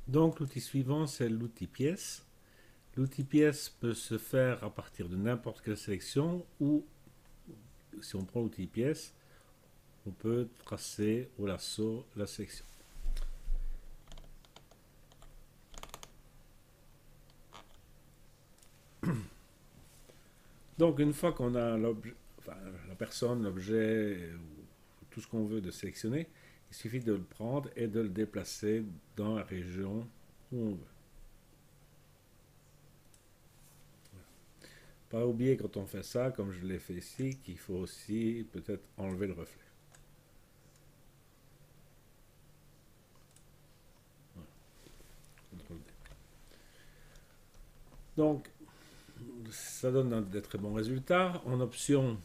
Donc l'outil suivant, c'est l'outil pièce. L'outil pièce peut se faire à partir de n'importe quelle sélection ou si on prend l'outil pièce, on peut tracer au lasso la sélection. Donc une fois qu'on a enfin, la personne, l'objet, tout ce qu'on veut de sélectionner, il suffit de le prendre et de le déplacer dans la région où on veut. Pas oublier quand on fait ça, comme je l'ai fait ici, qu'il faut aussi peut-être enlever le reflet. Voilà. Donc, ça donne des très bons résultats. En option,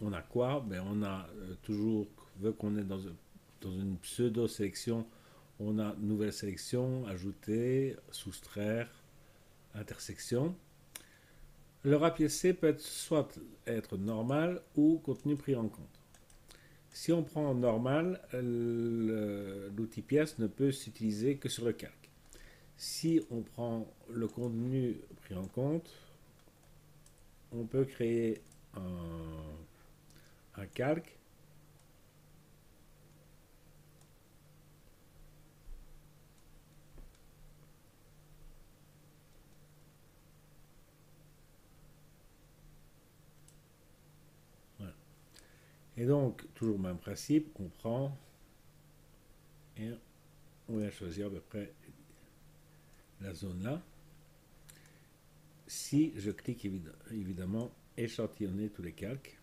on a quoi? Ben, on a toujours, vu qu'on est dans une pseudo-sélection, on a nouvelle sélection, ajouter, soustraire, intersection. Le rapiécé peut être soit être normal ou contenu pris en compte. Si on prend normal, l'outil pièce ne peut s'utiliser que sur le calque. Si on prend le contenu pris en compte, on peut créer un calque voilà. Et donc, toujours le même principe, on prend et on va choisir à peu près la zone là. Si je clique évidemment échantillonner tous les calques,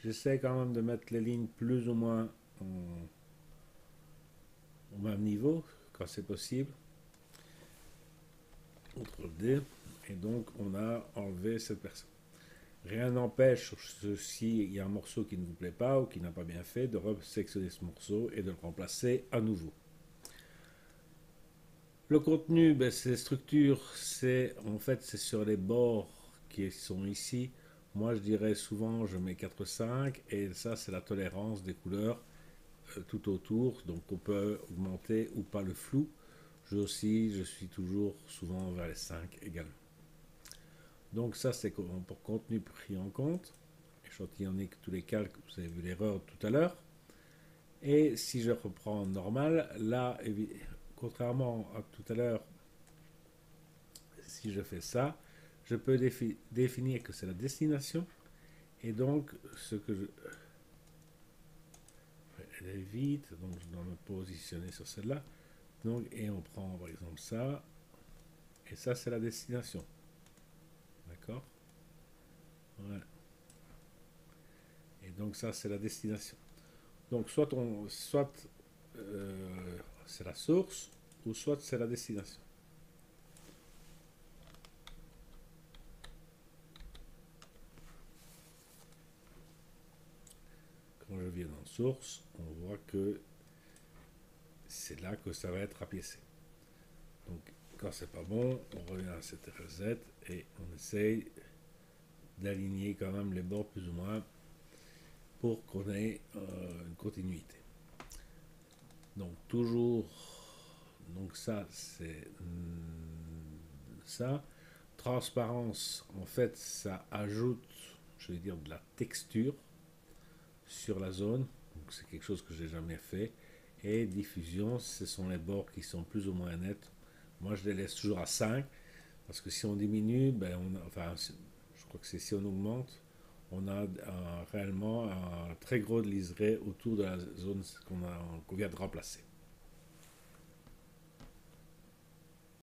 j'essaie quand même de mettre les lignes plus ou moins au même niveau quand c'est possible. CTRL D, et donc on a enlevé cette personne. Rien n'empêche, s'il y a un morceau qui ne vous plaît pas ou qui n'a pas bien fait, de resélectionner ce morceau et de le remplacer à nouveau. Le contenu, ben, ces structures, c'est en fait c'est sur les bords qui sont ici. Moi, je dirais souvent, je mets 4-5 et ça, c'est la tolérance des couleurs tout autour. Donc, on peut augmenter ou pas le flou. Je suis toujours souvent vers les 5 également. Donc, ça, c'est pour contenu pris en compte. Échantillonner tous les calques, vous avez vu l'erreur tout à l'heure. Et si je reprends normal, là, contrairement à tout à l'heure, si je fais ça, je peux définir que c'est la destination. Et donc, ce que je. Elle est vite, donc je dois me positionner sur celle-là. Donc, et on prend par exemple ça. Et ça, c'est la destination. D'accord. Voilà. Et donc, ça, c'est la destination. Donc, soit c'est la source, ou soit c'est la destination. Quand je viens dans source, on voit que c'est là que ça va être rapiécé. Donc, quand c'est pas bon, on revient à cette reset et on essaye d'aligner quand même les bords plus ou moins pour qu'on ait une continuité. Donc, toujours, donc ça, c'est ça. Transparence, en fait, ça ajoute, je vais dire, de la texture sur la zone. Donc, c'est quelque chose que j'ai jamais fait. Et diffusion, ce sont les bords qui sont plus ou moins nets. Moi, je les laisse toujours à 5 parce que si on diminue, ben enfin, je crois que c'est si on augmente, on a réellement un très gros liseré autour de la zone qu'on vient de remplacer.